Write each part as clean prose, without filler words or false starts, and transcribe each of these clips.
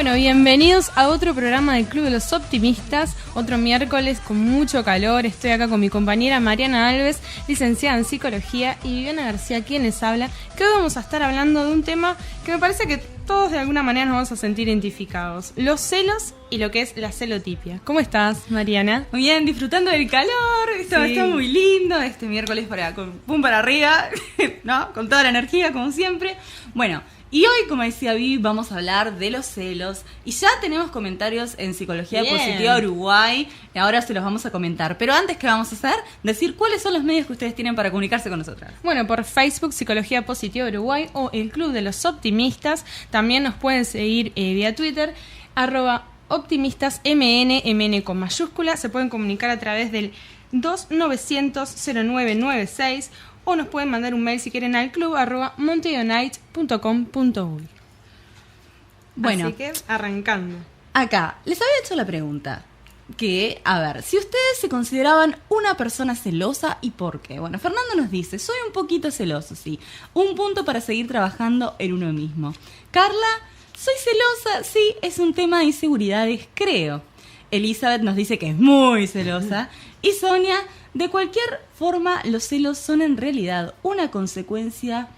Bueno, bienvenidos a otro programa del Club de los Optimistas, otro miércoles con mucho calor. Estoy acá con mi compañera Mariana Alves, licenciada en Psicología, y Viviana García, quien les habla, que hoy vamos a estar hablando de un tema que me parece que todos de alguna manera nos vamos a sentir identificados: los celos y lo que es la celotipia. ¿Cómo estás, Mariana? Muy bien, disfrutando del calor. Está muy lindo este miércoles con pum para arriba, ¿no? Con toda la energía, como siempre. Bueno, y hoy, como decía Vivi, vamos a hablar de los celos. Y ya tenemos comentarios en Psicología Positiva Uruguay. Y ahora se los vamos a comentar. Pero antes, ¿qué vamos a hacer? Decir cuáles son los medios que ustedes tienen para comunicarse con nosotras. Bueno, por Facebook, Psicología Positiva Uruguay, o el Club de los Optimistas. También nos pueden seguir vía Twitter, @optimistasmn con mayúscula. Se pueden comunicar a través del 2900-0996, o nos pueden mandar un mail si quieren al club @monteonite.com.uy. Bueno, así que arrancando. Acá les había hecho la pregunta que, a ver, si ustedes se consideraban una persona celosa y por qué. Bueno, Fernando nos dice: soy un poquito celoso, sí. Un punto para seguir trabajando en uno mismo. Carla: soy celosa, sí, es un tema de inseguridades, creo. Elizabeth nos dice que es muy celosa. Y Sonia: de cualquier forma, los celos son en realidad una consecuencia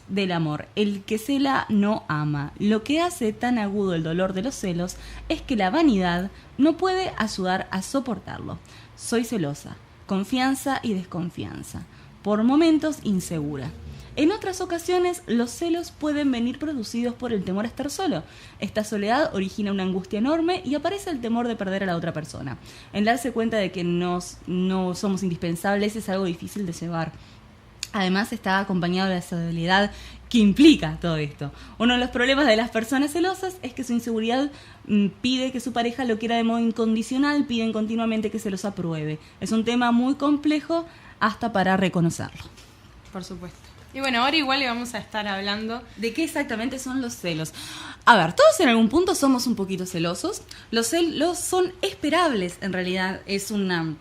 del amor. El que cela no ama. Lo que hace tan agudo el dolor de los celos es que la vanidad no puede ayudar a soportarlo. Soy celosa, confianza y desconfianza. Por momentos insegura. En otras ocasiones, los celos pueden venir producidos por el temor a estar solo. Esta soledad origina una angustia enorme y aparece el temor de perder a la otra persona. El darse cuenta de que no somos indispensables es algo difícil de llevar. Además, está acompañado de la soledad que implica todo esto. Uno de los problemas de las personas celosas es que su inseguridad pide que su pareja lo quiera de modo incondicional, piden continuamente que se los apruebe. Es un tema muy complejo hasta para reconocerlo. Por supuesto. Y bueno, ahora igual le vamos a estar hablando de qué exactamente son los celos. A ver, todos en algún punto somos un poquito celosos. Los celos son esperables, en realidad. Son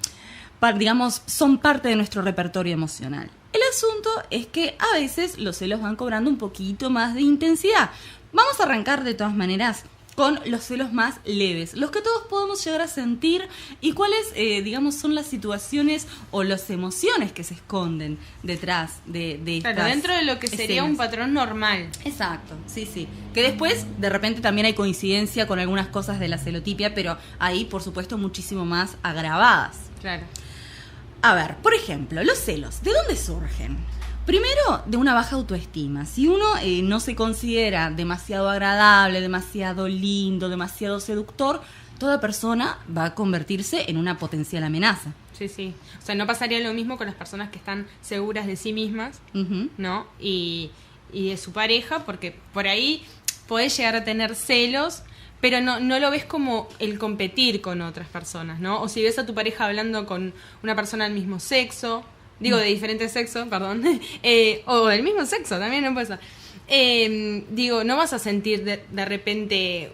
parte de nuestro repertorio emocional. El asunto es que a veces los celos van cobrando un poquito más de intensidad. Vamos a arrancar de todas maneras con los celos más leves, los que todos podemos llegar a sentir, y cuáles, son las situaciones o las emociones que se esconden detrás de estas. Claro, dentro de lo que sería un patrón normal. Exacto, sí. Que después, de repente, también hay coincidencia con algunas cosas de la celotipia, pero ahí, por supuesto, muchísimo más agravadas. Claro. A ver, por ejemplo, los celos, ¿de dónde surgen? Primero, de una baja autoestima. Si uno no se considera demasiado agradable, demasiado lindo, demasiado seductor, toda persona va a convertirse en una potencial amenaza. Sí. O sea, no pasaría lo mismo con las personas que están seguras de sí mismas, ¿no? Y de su pareja, porque por ahí podés llegar a tener celos, pero no lo ves como el competir con otras personas, ¿no? O si ves a tu pareja hablando con una persona del mismo sexo, de diferente sexo, perdón, o del mismo sexo, también no pasa. No vas a sentir de repente,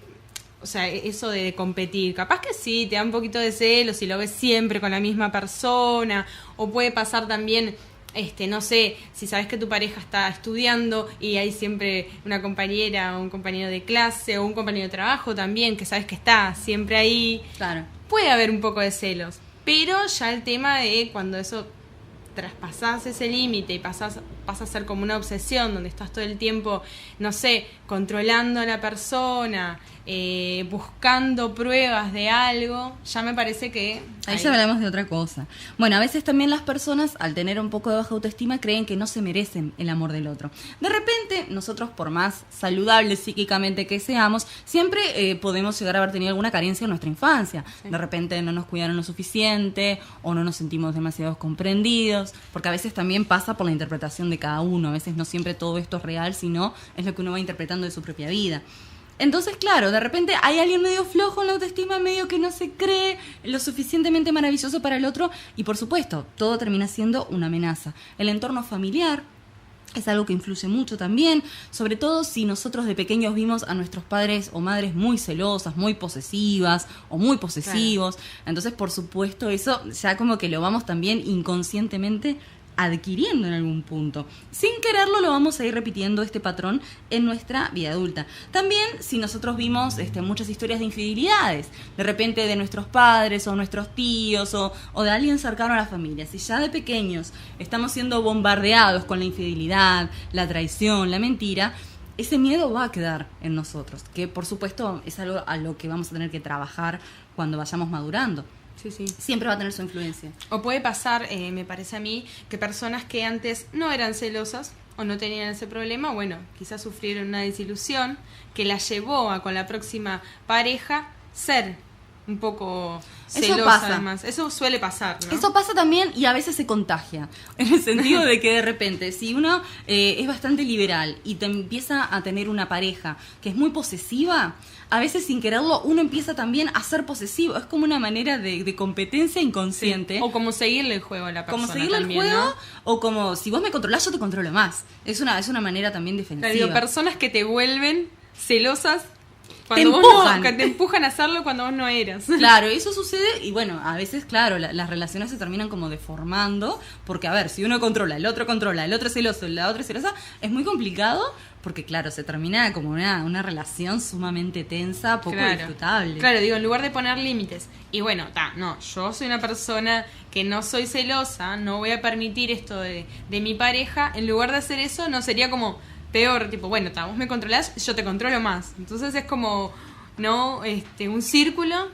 o sea, eso de competir. Capaz que sí, te da un poquito de celos si lo ves siempre con la misma persona, o puede pasar también, no sé, si sabes que tu pareja está estudiando y hay siempre una compañera o un compañero de clase o un compañero de trabajo también, que sabes que está siempre ahí. Claro. Puede haber un poco de celos, pero ya el tema de cuando eso traspasás ese límite y pasa a ser como una obsesión donde estás todo el tiempo, no sé, controlando a la persona, buscando pruebas de algo, ya me parece que ahí ya hablamos de otra cosa. Bueno, a veces también las personas, al tener un poco de baja autoestima, creen que no se merecen el amor del otro. De repente, nosotros, por más saludables psíquicamente que seamos, siempre podemos llegar a haber tenido alguna carencia en nuestra infancia. Sí. De repente no nos cuidaron lo suficiente, o no nos sentimos demasiado comprendidos, porque a veces también pasa por la interpretación de cada uno. A veces no siempre todo esto es real, sino es lo que uno va interpretando de su propia vida. Entonces, claro, de repente hay alguien medio flojo en la autoestima, medio que no se cree lo suficientemente maravilloso para el otro, y por supuesto, todo termina siendo una amenaza. El entorno familiar es algo que influye mucho también, sobre todo si nosotros de pequeños vimos a nuestros padres o madres muy celosas, muy posesivas o muy posesivos. Claro. Entonces, por supuesto, eso ya como que lo vamos también inconscientemente adquiriendo en algún punto. Sin quererlo lo vamos a ir repitiendo este patrón en nuestra vida adulta. También si nosotros vimos muchas historias de infidelidades, de repente de nuestros padres o nuestros tíos o de alguien cercano a la familia, si ya de pequeños estamos siendo bombardeados con la infidelidad, la traición, la mentira, ese miedo va a quedar en nosotros, que por supuesto es algo a lo que vamos a tener que trabajar cuando vayamos madurando. Sí, sí. Siempre va a tener su influencia. O puede pasar, me parece a mí, que personas que antes no eran celosas o no tenían ese problema, bueno, quizás sufrieron una desilusión que la llevó a con la próxima pareja ser un poco celosa. Eso pasa. Además. Eso suele pasar, ¿no? Eso pasa también y a veces se contagia, en el sentido de que de repente, si uno es bastante liberal y te empieza a tener una pareja que es muy posesiva, a veces sin quererlo uno empieza también a ser posesivo. Es como una manera de competencia inconsciente. Sí. O como seguirle el juego a la persona. Como seguirle también, el juego, ¿no? o como si vos me controlás, yo te controlo más. Es una manera también defensiva. Claro, digo, personas que te vuelven celosas Te cuando empujan. que te empujan a hacerlo cuando vos no eras. Claro, eso sucede y bueno, a veces, claro, las relaciones se terminan como deformando, porque a ver, si uno controla, el otro es celoso, la otra es celosa, es muy complicado porque claro, se termina como una relación sumamente tensa, poco disfrutable. Claro, digo, en lugar de poner límites, y bueno, no, yo soy una persona que no soy celosa, no voy a permitir esto de mi pareja, en lugar de hacer eso, no sería como peor, tipo, bueno, vos me controlás, yo te controlo más. Entonces es como, ¿no? Un círculo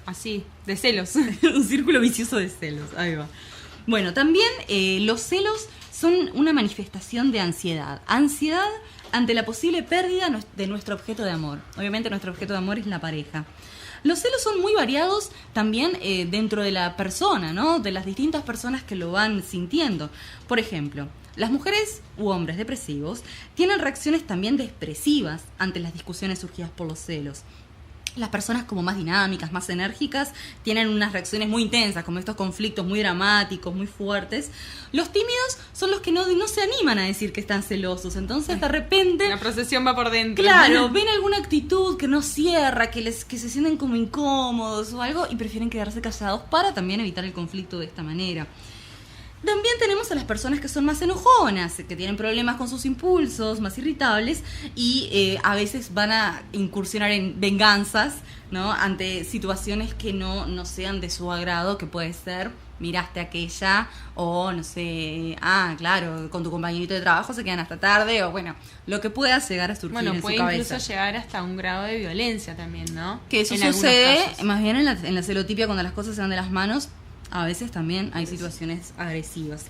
así, de celos. Un círculo vicioso de celos, ahí va. Bueno, también los celos son una manifestación de ansiedad. Ansiedad ante la posible pérdida de nuestro objeto de amor. Obviamente nuestro objeto de amor es la pareja. Los celos son muy variados también dentro de la persona, ¿no? De las distintas personas que lo van sintiendo. Por ejemplo, las mujeres u hombres depresivos tienen reacciones también expresivas ante las discusiones surgidas por los celos. Las personas como más dinámicas, más enérgicas, tienen unas reacciones muy intensas, como estos conflictos muy dramáticos, muy fuertes. Los tímidos son los que no se animan a decir que están celosos. Entonces, de repente... La procesión va por dentro. Claro, ven alguna actitud que no cierra, que se sienten como incómodos o algo y prefieren quedarse callados para también evitar el conflicto de esta manera. También tenemos a las personas que son más enojonas, que tienen problemas con sus impulsos, más irritables y a veces van a incursionar en venganzas, ¿no? Ante situaciones que no sean de su agrado, que puede ser miraste a aquella o no sé, claro, con tu compañerito de trabajo se quedan hasta tarde o bueno, lo que pueda llegar a surgir en su cabeza. Bueno, puede incluso llegar hasta un grado de violencia también, ¿no? Que eso sucede más bien en la celotipia cuando las cosas se van de las manos. A veces también hay situaciones agresivas.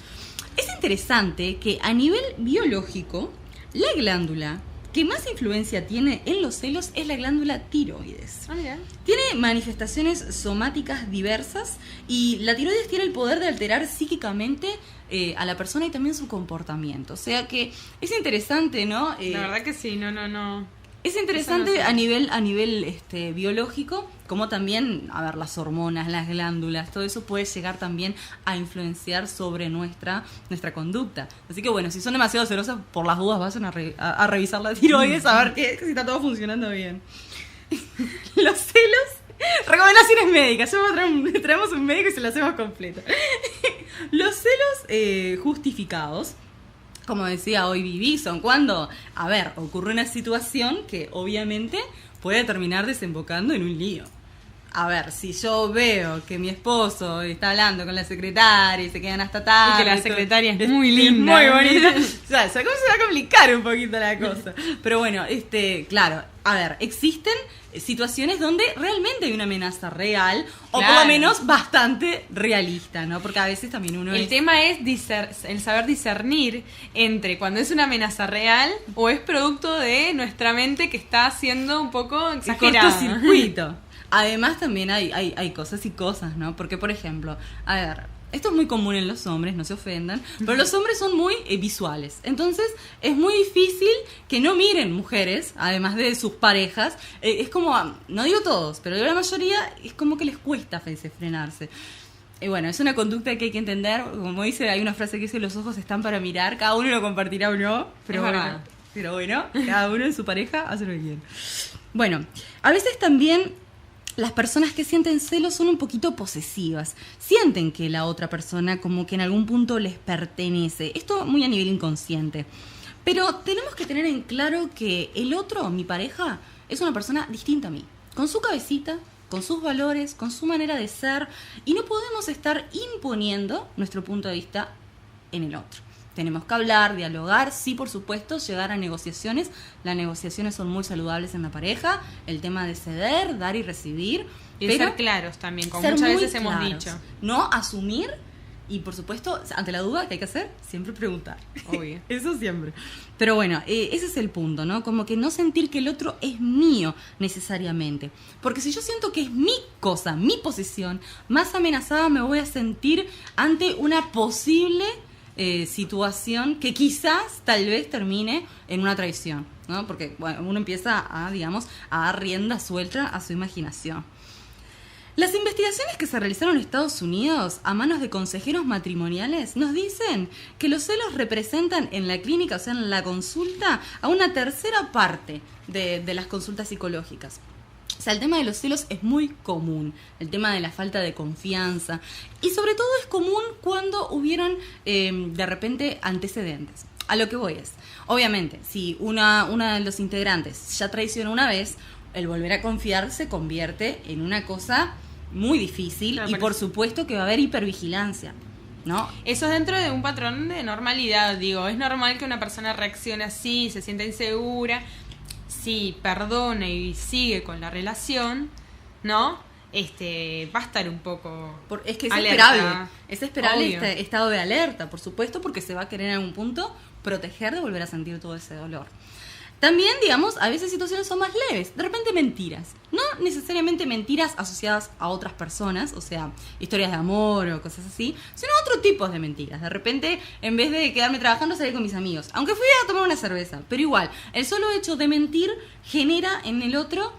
Es interesante que a nivel biológico, la glándula que más influencia tiene en los celos es la glándula tiroides. Tiene manifestaciones somáticas diversas y la tiroides tiene el poder de alterar psíquicamente a la persona y también su comportamiento. O sea que es interesante, ¿no? La verdad que sí, no. Es interesante a nivel biológico, como también, las hormonas, las glándulas, todo eso puede llegar también a influenciar sobre nuestra conducta. Así que bueno, si son demasiado celosas, por las dudas vayan a revisar la tiroides, a ver si está todo funcionando bien. Los celos, recomendaciones médicas, traemos un médico y se lo hacemos completo. Los celos justificados, como decía hoy Vivi, son cuando, ocurre una situación que obviamente puede terminar desembocando en un lío. Si yo veo que mi esposo está hablando con la secretaria y se quedan hasta tarde... Y que la secretaria es muy linda. Muy bonita. O sea, se va a complicar un poquito la cosa. Pero bueno, claro, existen situaciones donde realmente hay una amenaza real, o por lo menos bastante realista, ¿no? Porque a veces también uno El tema es el saber discernir entre cuando es una amenaza real o es producto de nuestra mente que está siendo un poco exagerada. Cortocircuito. Además también hay cosas y cosas, ¿no? Porque, por ejemplo, esto es muy común en los hombres, no se ofendan, pero los hombres son muy visuales. Entonces, es muy difícil que no miren mujeres, además de sus parejas. Es como, no digo todos, pero la mayoría es como que les cuesta a veces frenarse. Y bueno, es una conducta que hay que entender. Como dice, hay una frase que dice, los ojos están para mirar, cada uno lo compartirá o no. Pero bueno, cada uno en su pareja hace lo que quiere. Bueno, a veces también las personas que sienten celos son un poquito posesivas. Sienten que la otra persona como que en algún punto les pertenece. Esto muy a nivel inconsciente. Pero tenemos que tener en claro que el otro, mi pareja, es una persona distinta a mí. Con su cabecita, con sus valores, con su manera de ser. Y no podemos estar imponiendo nuestro punto de vista en el otro. Tenemos que hablar, dialogar, sí, por supuesto, llegar a negociaciones. Las negociaciones son muy saludables en la pareja. El tema de ceder, dar y recibir. Y pero ser claros también, como muchas veces hemos dicho. No asumir y, por supuesto, ante la duda, ¿qué hay que hacer? Siempre preguntar. Obvio. Eso siempre. Pero bueno, ese es el punto, ¿no? Como que no sentir que el otro es mío necesariamente. Porque si yo siento que es mi cosa, mi posesión, más amenazada me voy a sentir ante una posible situación que quizás, tal vez, termine en una traición, ¿no? Porque bueno, uno empieza a, digamos, a dar rienda suelta a su imaginación. Las investigaciones que se realizaron en Estados Unidos a manos de consejeros matrimoniales nos dicen que los celos representan en la clínica, o sea, en la consulta, a una tercera parte de las consultas psicológicas. O sea, el tema de los celos es muy común, el tema de la falta de confianza, y sobre todo es común cuando hubieron de repente antecedentes. A lo que voy es, obviamente, si una de los integrantes ya traicionó una vez, el volver a confiar se convierte en una cosa muy difícil, claro, y por supuesto que va a haber hipervigilancia, ¿no? Eso es dentro de un patrón de normalidad, digo, es normal que una persona reaccione así, se sienta insegura. Si perdona y sigue con la relación, ¿no? Va a estar un poco es que es alerta. esperable este estado de alerta, por supuesto, porque se va a querer en algún punto proteger de volver a sentir todo ese dolor. También, digamos, a veces situaciones son más leves, de repente mentiras, no necesariamente mentiras asociadas a otras personas, o sea, historias de amor o cosas así, sino otro tipo de mentiras. De repente, en vez de quedarme trabajando, salí con mis amigos, aunque fui a tomar una cerveza, pero igual, el solo hecho de mentir genera en el otro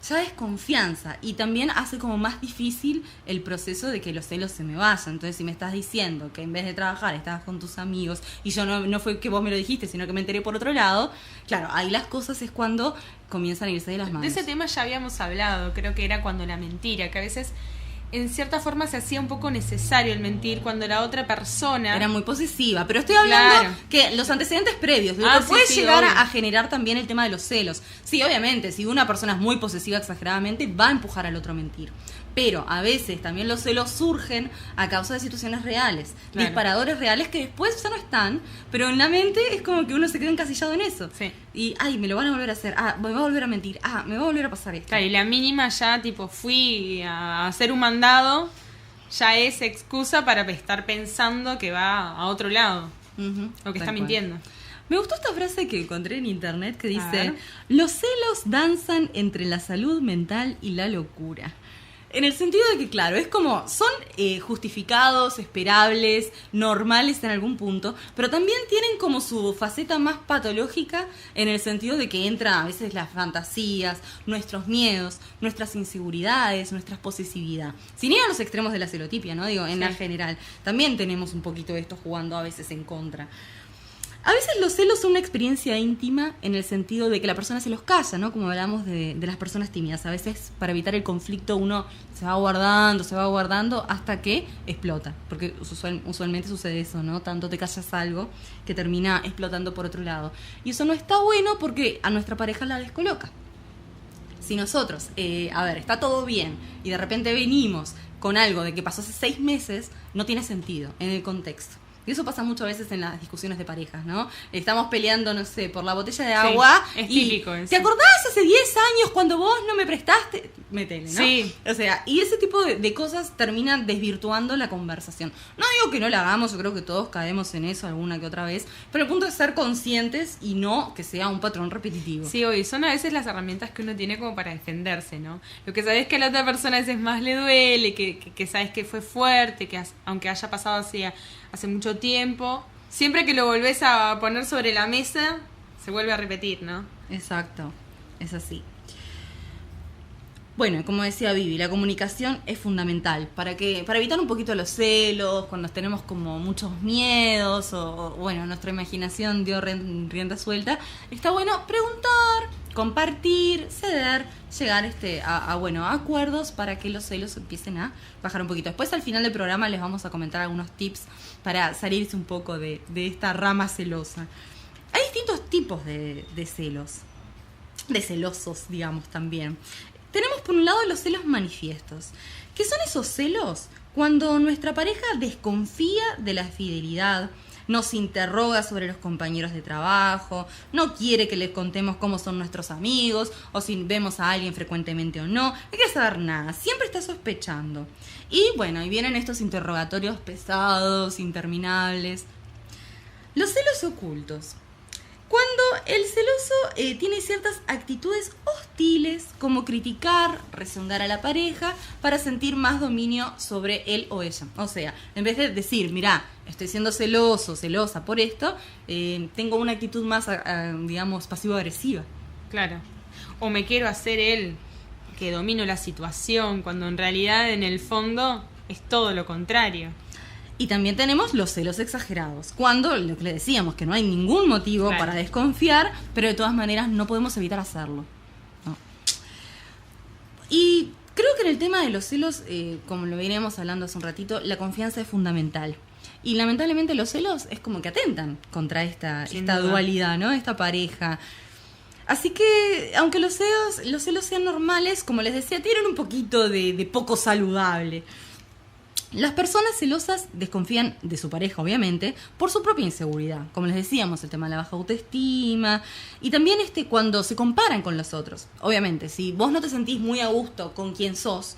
ya desconfianza y también hace como más difícil el proceso de que los celos se me vayan. Entonces, si me estás diciendo que en vez de trabajar estabas con tus amigos y yo no fue que vos me lo dijiste, sino que me enteré por otro lado, claro, ahí las cosas es cuando comienzan a irse de las manos. De ese tema ya habíamos hablado, creo que era cuando la mentira, que a veces en cierta forma se hacía un poco necesario el mentir cuando la otra persona era muy posesiva, pero estoy hablando, claro, que los antecedentes previos, lo que puede llegar a generar también el tema de los celos. Sí, obviamente, si una persona es muy posesiva exageradamente, va a empujar al otro a mentir. Pero a veces también los celos surgen a causa de situaciones reales, claro, disparadores reales que después ya no están, pero en la mente es como que uno se queda encasillado en eso. Sí. Y, me lo van a volver a hacer, me va a volver a mentir, me va a volver a pasar esto. Claro, y la mínima ya, fui a hacer un mandado, ya es excusa para estar pensando que va a otro lado, o que está mintiendo. Me gustó esta frase que encontré en internet que dice: los celos danzan entre la salud mental y la locura. En el sentido de que, claro, es como, son justificados, esperables, normales en algún punto, pero también tienen como su faceta más patológica en el sentido de que entra a veces las fantasías, nuestros miedos, nuestras inseguridades, nuestra posesividad. Sin ir a los extremos de la celotipia, ¿no? Digo, en la general, también tenemos un poquito de esto jugando a veces en contra. A veces los celos son una experiencia íntima en el sentido de que la persona se los calla, ¿no? Como hablamos de las personas tímidas. A veces, para evitar el conflicto, uno se va guardando hasta que explota. Porque usualmente sucede eso, ¿no? Tanto te callas algo que termina explotando por otro lado. Y eso no está bueno porque a nuestra pareja la descoloca. Si nosotros, está todo bien y de repente venimos con algo de que pasó hace 6 meses, no tiene sentido en el contexto. Y eso pasa muchas veces en las discusiones de parejas, ¿no? Estamos peleando, no sé, por la botella de agua. Sí, es típico eso. ¿Te acordás hace 10 años cuando vos no me prestaste? Métele, ¿no? Sí. O sea, y ese tipo de cosas terminan desvirtuando la conversación. No digo que no la hagamos, yo creo que todos caemos en eso alguna que otra vez, pero el punto es ser conscientes y no que sea un patrón repetitivo. Sí, obvio, son a veces las herramientas que uno tiene como para defenderse, ¿no? Lo que sabes que a la otra persona a veces más le duele, que sabes que fue fuerte, que aunque haya pasado hace mucho tiempo, siempre que lo volvés a poner sobre la mesa, se vuelve a repetir, ¿no? Exacto, es así. Bueno, como decía Vivi, la comunicación es fundamental para evitar un poquito los celos, cuando tenemos como muchos miedos o bueno, nuestra imaginación dio rienda suelta. Está bueno preguntar, compartir, ceder, llegar a acuerdos para que los celos empiecen a bajar un poquito. Después al final del programa les vamos a comentar algunos tips para salirse un poco de esta rama celosa. Hay distintos tipos de celos, de celosos, digamos, también. Tenemos por un lado los celos manifiestos, que son esos celos cuando nuestra pareja desconfía de la fidelidad, nos interroga sobre los compañeros de trabajo, no quiere que le contemos cómo son nuestros amigos, o si vemos a alguien frecuentemente o no, no quiere saber nada, siempre está sospechando. Y bueno, y vienen estos interrogatorios pesados, interminables. Los celos ocultos. Cuando el celoso tiene ciertas actitudes hostiles, como criticar, rezongar a la pareja para sentir más dominio sobre él o ella. O sea, en vez de decir, mirá, estoy siendo celoso, celosa por esto, tengo una actitud más, digamos, pasivo-agresiva. Claro. O me quiero hacer él que domino la situación, cuando en realidad, en el fondo, es todo lo contrario. Y también tenemos los celos exagerados, cuando, lo que le decíamos, que no hay ningún motivo para desconfiar, pero de todas maneras no podemos evitar hacerlo, ¿no? Y creo que en el tema de los celos, como lo veníamos hablando hace un ratito, la confianza es fundamental. Y lamentablemente los celos es como que atentan contra esta dualidad, ¿no? Esta pareja. Así que, aunque los celos sean normales, como les decía, tienen un poquito de poco saludable. Las personas celosas desconfían de su pareja, obviamente, por su propia inseguridad. Como les decíamos, el tema de la baja autoestima. Y también cuando se comparan con los otros. Obviamente, si vos no te sentís muy a gusto con quien sos,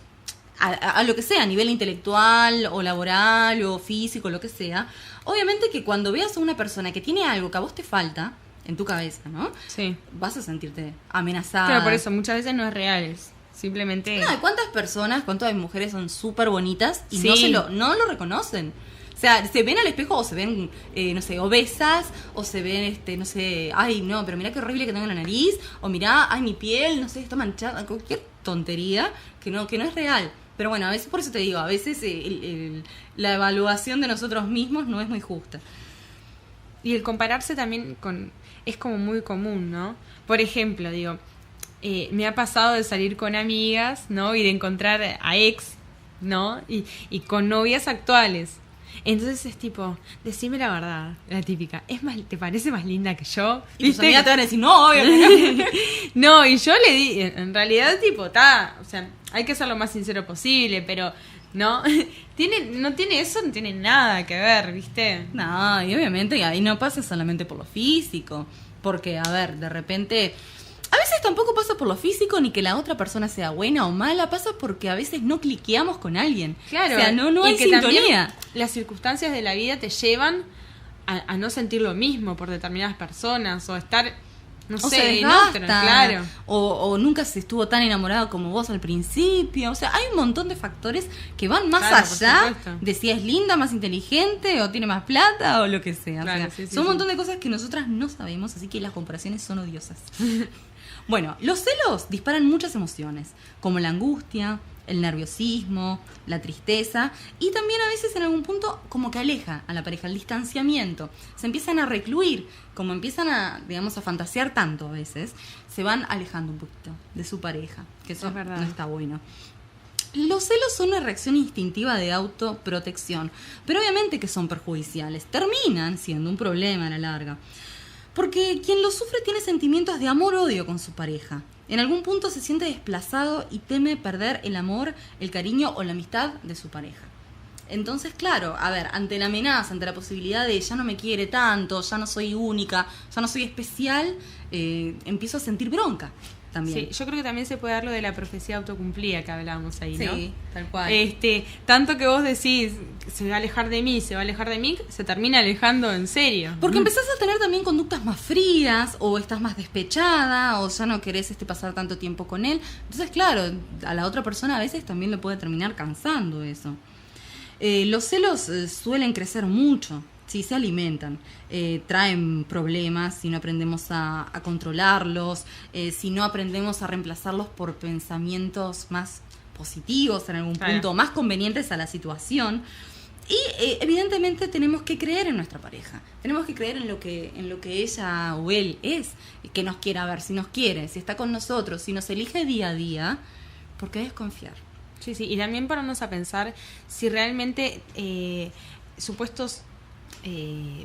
a lo que sea, a nivel intelectual o laboral o físico, lo que sea, obviamente que cuando veas a una persona que tiene algo que a vos te falta en tu cabeza, ¿no? Sí. Vas a sentirte amenazada. Claro, por eso muchas veces no es real, simplemente... ¿Cuántas mujeres son súper bonitas y sí. no lo reconocen? O sea, se ven al espejo o se ven, obesas, o se ven, ay, no, pero mirá qué horrible que tengo la nariz, o mirá, ay, mi piel, está manchada, cualquier tontería que no es real. Pero bueno, a veces, por eso te digo, a veces la evaluación de nosotros mismos no es muy justa. Y el compararse también es como muy común, ¿no? Por ejemplo, me ha pasado de salir con amigas, ¿no? Y de encontrar a ex, ¿no? Y con novias actuales. Entonces es tipo, decime la verdad, la típica, ¿te parece más linda que yo? Y tus amigas te van a decir, no, obvio. No, y yo le di, en realidad, o sea, hay que ser lo más sincero posible, pero no no tiene nada que ver, ¿viste? No, y obviamente y ahí no pasa solamente por lo físico, porque, a ver, de repente... A veces tampoco pasa por lo físico ni que la otra persona sea buena o mala, pasa porque a veces no cliqueamos con alguien. Claro, o sea, no hay sintonía. Las circunstancias de la vida te llevan a no sentir lo mismo por determinadas personas o estar, en otra, claro. O nunca se estuvo tan enamorado como vos al principio. O sea, hay un montón de factores que van más allá de si es linda, más inteligente o tiene más plata o lo que sea. Claro, o sea, son un montón de cosas que nosotras no sabemos, así que las comparaciones son odiosas. Bueno, los celos disparan muchas emociones, como la angustia, el nerviosismo, la tristeza, y también a veces en algún punto como que aleja a la pareja, el distanciamiento. Se empiezan a recluir, como empiezan a fantasear tanto a veces, se van alejando un poquito de su pareja, que eso no está bueno. Los celos son una reacción instintiva de autoprotección, pero obviamente que son perjudiciales, terminan siendo un problema a la larga. Porque quien lo sufre tiene sentimientos de amor-odio con su pareja. En algún punto se siente desplazado y teme perder el amor, el cariño o la amistad de su pareja. Entonces, claro, a ver, ante la amenaza, ante la posibilidad de ya no me quiere tanto, ya no soy única, ya no soy especial, empiezo a sentir bronca también. Sí, yo creo que también se puede dar lo de la profecía autocumplida que hablábamos ahí, ¿no? Sí, tal cual. Tanto que vos decís, se va a alejar de mí, se termina alejando en serio. Porque empezás a tener también conductas más frías, o estás más despechada, o ya no querés pasar tanto tiempo con él. Entonces, claro, a la otra persona a veces también le puede terminar cansando eso. Los celos suelen crecer mucho Sí, se alimentan, traen problemas si no aprendemos a controlarlos, si no aprendemos a reemplazarlos por pensamientos más positivos en algún punto, más convenientes a la situación. Y evidentemente tenemos que creer en nuestra pareja, tenemos que creer en lo que ella o él es, que nos quiera ver, si nos quiere, si está con nosotros, si nos elige día a día, ¿por qué desconfiar? Sí, y también pararnos a pensar si realmente supuestos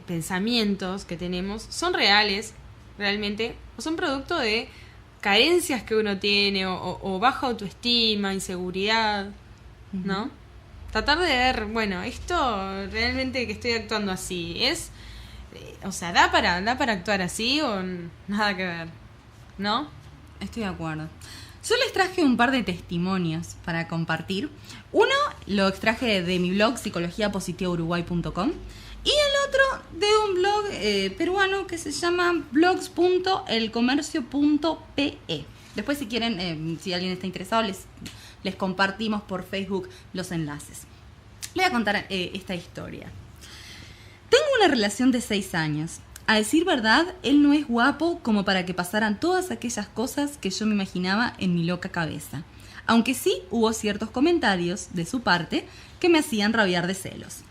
pensamientos que tenemos son reales realmente o son producto de carencias que uno tiene o baja autoestima, inseguridad, ¿no? Tratar de ver, bueno, esto realmente que estoy actuando así es, o sea, da para actuar así o nada que ver, ¿no? Estoy de acuerdo. Yo les traje un par de testimonios para compartir. Uno lo extraje de mi blog psicologiapositivaUruguay.com y el otro de un blog peruano que se llama blogs.elcomercio.pe. Después si quieren, si alguien está interesado, les compartimos por Facebook los enlaces. Les voy a contar esta historia. Tengo una relación de 6 años. A decir verdad, él no es guapo como para que pasaran todas aquellas cosas que yo me imaginaba en mi loca cabeza. Aunque sí hubo ciertos comentarios de su parte que me hacían rabiar de celos.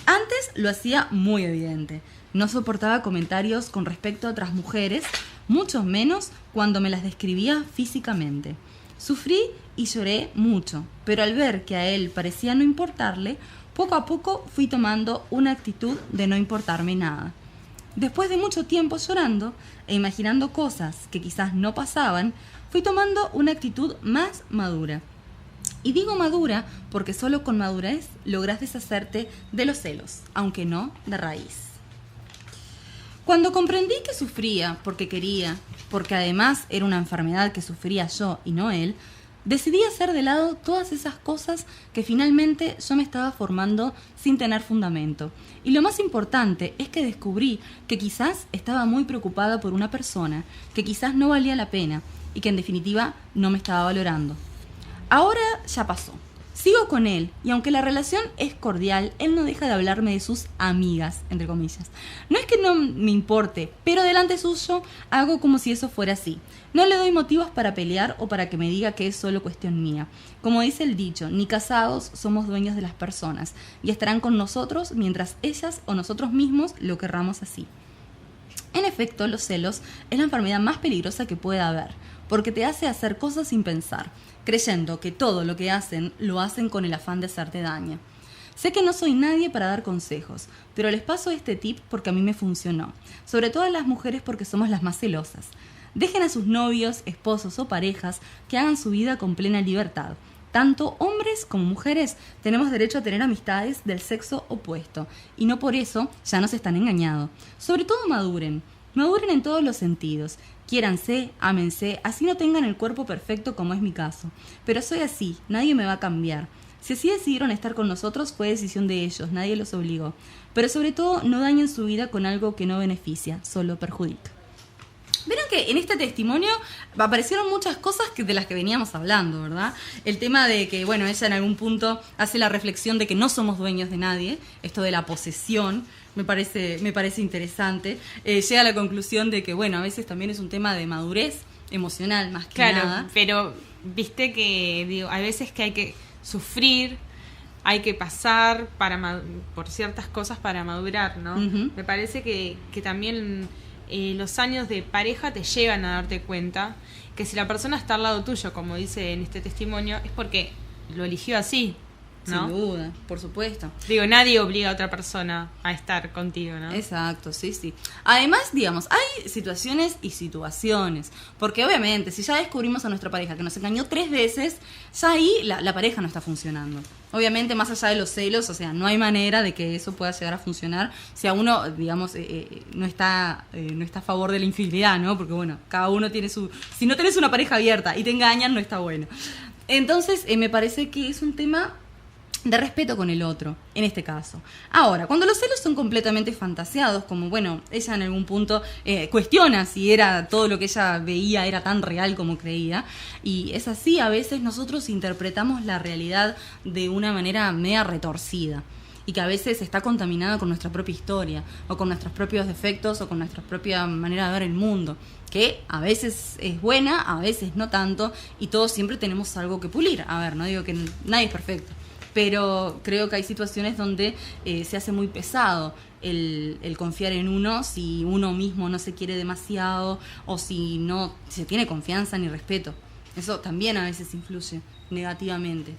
Antes lo hacía muy evidente. No soportaba comentarios con respecto a otras mujeres, mucho menos cuando me las describía físicamente. Sufrí y lloré mucho, pero al ver que a él parecía no importarle, poco a poco fui tomando una actitud de no importarme nada. Después de mucho tiempo llorando e imaginando cosas que quizás no pasaban, fui tomando una actitud más madura. Y digo madura porque solo con madurez lográs deshacerte de los celos, aunque no de raíz. Cuando comprendí que sufría porque quería, porque además era una enfermedad que sufría yo y no él, decidí hacer de lado todas esas cosas que finalmente yo me estaba formando sin tener fundamento. Y lo más importante es que descubrí que quizás estaba muy preocupada por una persona, que quizás no valía la pena y que en definitiva no me estaba valorando. Ahora ya pasó. Sigo con él y aunque la relación es cordial, él no deja de hablarme de sus amigas, entre comillas. No es que no me importe, pero delante suyo hago como si eso fuera así. No le doy motivos para pelear o para que me diga que es solo cuestión mía. Como dice el dicho, ni casados somos dueños de las personas y estarán con nosotros mientras ellas o nosotros mismos lo querramos así. En efecto, los celos es la enfermedad más peligrosa que puede haber, porque te hace hacer cosas sin pensar, creyendo que todo lo que hacen lo hacen con el afán de hacerte daño. Sé que no soy nadie para dar consejos, pero les paso este tip porque a mí me funcionó, sobre todo a las mujeres porque somos las más celosas. Dejen a sus novios, esposos o parejas que hagan su vida con plena libertad. Tanto hombres como mujeres tenemos derecho a tener amistades del sexo opuesto y no por eso ya nos están engañando. Sobre todo maduren en todos los sentidos. Quiéranse, ámense, así no tengan el cuerpo perfecto como es mi caso. Pero soy así, nadie me va a cambiar. Si así decidieron estar con nosotros fue decisión de ellos, nadie los obligó. Pero sobre todo no dañen su vida con algo que no beneficia, solo perjudica. Vieron que en este testimonio aparecieron muchas cosas de las que veníamos hablando, ¿verdad? El tema de que, bueno, ella en algún punto hace la reflexión de que no somos dueños de nadie, esto de la posesión, me parece interesante. Llega a la conclusión de que, bueno, a veces también es un tema de madurez emocional más que nada. Claro, pero viste que, digo, hay veces que hay que sufrir, hay que pasar por ciertas cosas para madurar, ¿no? Uh-huh. Me parece que también los años de pareja te llevan a darte cuenta que si la persona está al lado tuyo, como dice en este testimonio, es porque lo eligió así, ¿no? Sin duda, por supuesto. Digo, nadie obliga a otra persona a estar contigo, ¿no? Exacto, sí. Además, digamos, hay situaciones y situaciones. Porque obviamente, si ya descubrimos a nuestra pareja que nos engañó 3 veces, ya ahí la pareja no está funcionando. Obviamente, más allá de los celos, o sea, no hay manera de que eso pueda llegar a funcionar si a uno, digamos, no está a favor de la infidelidad, ¿no? Porque, bueno, cada uno tiene su... Si no tenés una pareja abierta y te engañan, no está bueno. Entonces, me parece que es un tema de respeto con el otro, en este caso. Ahora, cuando los celos son completamente fantaseados, como, bueno, ella en algún punto cuestiona si era todo lo que ella veía era tan real como creía, y es así, a veces nosotros interpretamos la realidad de una manera media retorcida. y que a veces está contaminada con nuestra propia historia, o con nuestros propios defectos, o con nuestra propia manera de ver el mundo, que a veces es buena, a veces no tanto, y todos siempre tenemos algo que pulir. A ver, no digo que nadie es perfecto, pero creo que hay situaciones donde se hace muy pesado el confiar en uno si uno mismo no se quiere demasiado, o si no se tiene confianza ni respeto. Eso también a veces influye negativamente.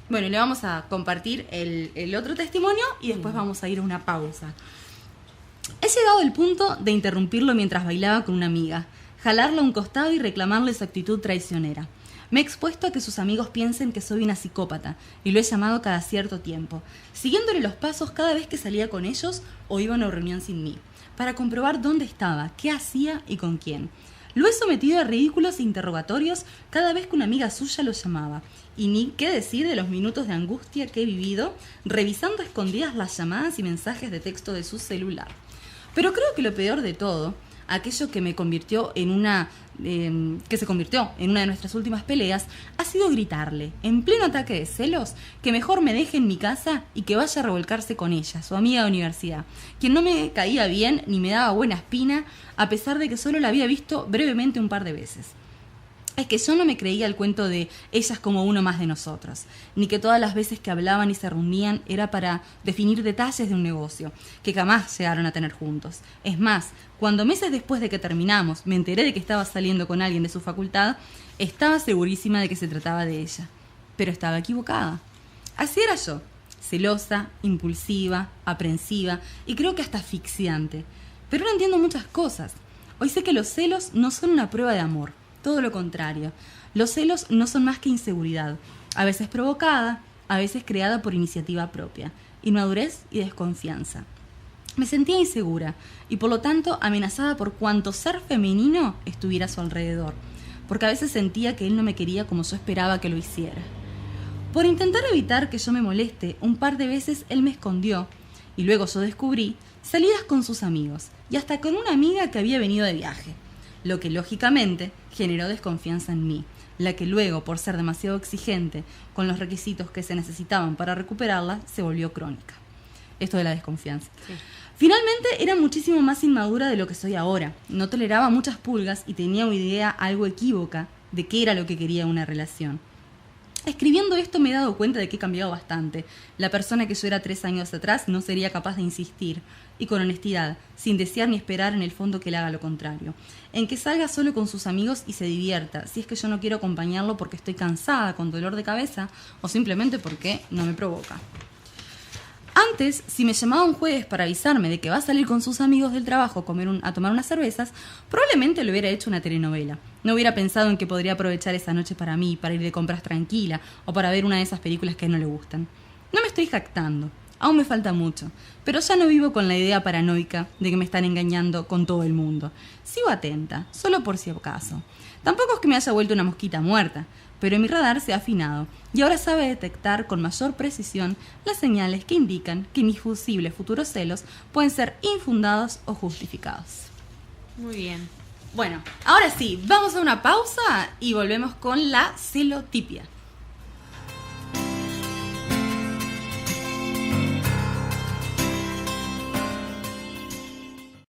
Bueno, le vamos a compartir el otro testimonio y después vamos a ir a una pausa. He llegado al punto de interrumpirlo mientras bailaba con una amiga, jalarlo a un costado y reclamarle su actitud traicionera. Me he expuesto a que sus amigos piensen que soy una psicópata y lo he llamado cada cierto tiempo, siguiéndole los pasos cada vez que salía con ellos o iba a una reunión sin mí, para comprobar dónde estaba, qué hacía y con quién. Lo he sometido a ridículos interrogatorios cada vez que una amiga suya lo llamaba, y ni qué decir de los minutos de angustia que he vivido revisando a escondidas las llamadas y mensajes de texto de su celular. Pero creo que lo peor de todo, aquello que me convirtió en que se convirtió en una de nuestras últimas peleas, ha sido gritarle, en pleno ataque de celos, que mejor me deje en mi casa y que vaya a revolcarse con ella, su amiga de universidad, quien no me caía bien ni me daba buena espina, a pesar de que solo la había visto brevemente un par de veces. Es que yo no me creía el cuento de ellas como uno más de nosotros, ni que todas las veces que hablaban y se reunían era para definir detalles de un negocio, que jamás llegaron a tener juntos. Es más, cuando meses después de que terminamos me enteré de que estaba saliendo con alguien de su facultad, estaba segurísima de que se trataba de ella. Pero estaba equivocada. Así era yo, celosa, impulsiva, aprensiva y creo que hasta asfixiante. Pero ahora entiendo muchas cosas. Hoy sé que los celos no son una prueba de amor. Todo lo contrario. Los celos no son más que inseguridad, a veces provocada, a veces creada por iniciativa propia, inmadurez y desconfianza. Me sentía insegura y por lo tanto amenazada por cuanto ser femenino estuviera a su alrededor, porque a veces sentía que él no me quería como yo esperaba que lo hiciera. Por intentar evitar que yo me moleste, un par de veces él me escondió y luego yo descubrí salidas con sus amigos y hasta con una amiga que había venido de viaje, lo que lógicamente generó desconfianza en mí, la que luego, por ser demasiado exigente con los requisitos que se necesitaban para recuperarla, se volvió crónica. Esto de la desconfianza. Sí. Finalmente, era muchísimo más inmadura de lo que soy ahora. No toleraba muchas pulgas y tenía una idea algo equívoca de qué era lo que quería una relación. Escribiendo esto me he dado cuenta de que he cambiado bastante. La persona que yo era 3 años atrás no sería capaz de insistir, y con honestidad, sin desear ni esperar en el fondo que él haga lo contrario. En que salga solo con sus amigos y se divierta, si es que yo no quiero acompañarlo porque estoy cansada, con dolor de cabeza, o simplemente porque no me provoca. Antes, si me llamaba un jueves para avisarme de que va a salir con sus amigos del trabajo a tomar unas cervezas, probablemente le hubiera hecho una telenovela. No hubiera pensado en que podría aprovechar esa noche para mí, para ir de compras tranquila, o para ver una de esas películas que a él no le gustan. No me estoy jactando, aún me falta mucho, pero ya no vivo con la idea paranoica de que me están engañando con todo el mundo. Sigo atenta, solo por si acaso. Tampoco es que me haya vuelto una mosquita muerta, pero mi radar se ha afinado y ahora sabe detectar con mayor precisión las señales que indican que mis posibles futuros celos pueden ser infundados o justificados. Muy bien. Bueno, ahora sí, vamos a una pausa y volvemos con la celotipia.